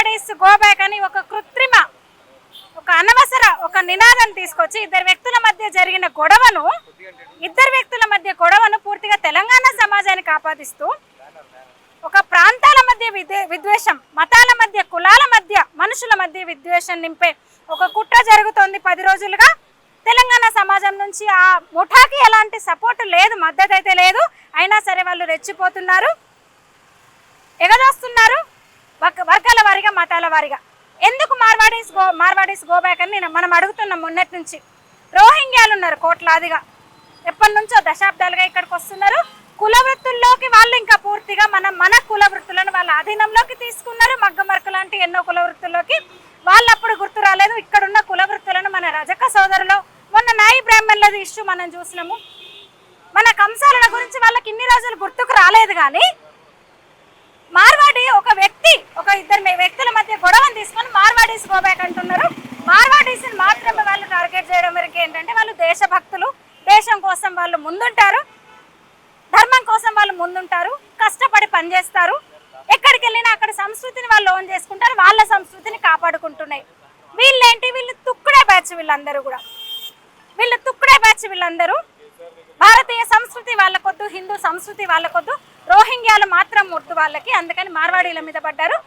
Marwadis go back అని ఒక కృత్రిమ ఒక అనవసర ఒక నినాదం తీసుకొచ్చి ఇద్దరు వ్యక్తుల మధ్య గొడవను పూర్తిగా తెలంగాణ సమాజానికి ఆపాదిస్తూ ఒక ప్రాంతాల మధ్య విద్వేషం, మతాల మధ్య, కులాల మధ్య, మనుషుల మధ్య విద్వేషం నింపే ఒక కుట్ర జరుగుతోంది 10 రోజులుగా. తెలంగాణ సమాజం నుంచి ఆ ముఠాకి ఎలాంటి సపోర్ట్ లేదు, మద్దతు అయితే లేదు. అయినా సరే వాళ్ళు రెచ్చిపోతున్నారు, ఎగదోస్తున్నారు వర్గాల వారీగా, మతాల వారీగా. ఎందుకు మార్వాడీస్ గో బ్యాక్ అని మనం అడుగుతున్నాం మొన్నటి నుంచి. రోహింగ్యాలు ఉన్నారు కోట్లాదిగా, ఎప్పటి నుంచో దశాబ్దాలుగా ఇక్కడికి వస్తున్నారు. కుల వృత్తుల్లోకి వాళ్ళు ఇంకా పూర్తిగా మన కుల వృత్తులను వాళ్ళ అధీనంలోకి తీసుకున్నారు. మగ్గమర్కు లాంటి ఎన్నో కుల వృత్తుల్లోకి వాళ్ళు అప్పుడు గుర్తు రాలేదు. ఇక్కడున్న కుల వృత్తులను మన రజక సోదరులు, మొన్న నాయి బ్రాహ్మణులది ఇష్యూ మనం చూసినాము. మన కంసాల గురించి వాళ్ళకి ఇన్ని రోజులు గుర్తుకు రాలేదు. కానీ మార్వాడి ఒక ఇద్దరు వ్యక్తుల మధ్య గొడవను తీసుకొని మార్వాడీస్ గో బ్యాక్ అంటున్నారు. మార్వాడీస్ని మాత్రమే వాళ్ళు టార్గెట్ చేయడం వరకు ఏంటంటే వాళ్ళు దేశభక్తులు, దేశం కోసం వాళ్ళు ముందుంటారు, ధర్మం కోసం వాళ్ళు ముందుంటారు, కష్టపడి పనిచేస్తారు. ఎక్కడికి వెళ్ళినా అక్కడ సంస్కృతిని వాళ్ళు ఓన్ చేసుకుంటారు, వాళ్ళ సంస్కృతిని కాపాడుకుంటున్నాయి. వీళ్ళు తుక్కుడే బ్యాచ్, వీళ్ళందరూ భారతీయ సంస్కృతి వాళ్ళకొద్దు, హిందూ సంస్కృతి వాళ్ళకొద్దు, రోహింగ్యాలు మాత్రం ముద్దు వాళ్ళకి. అందుకని మార్వాడీల మీద పడ్డారు.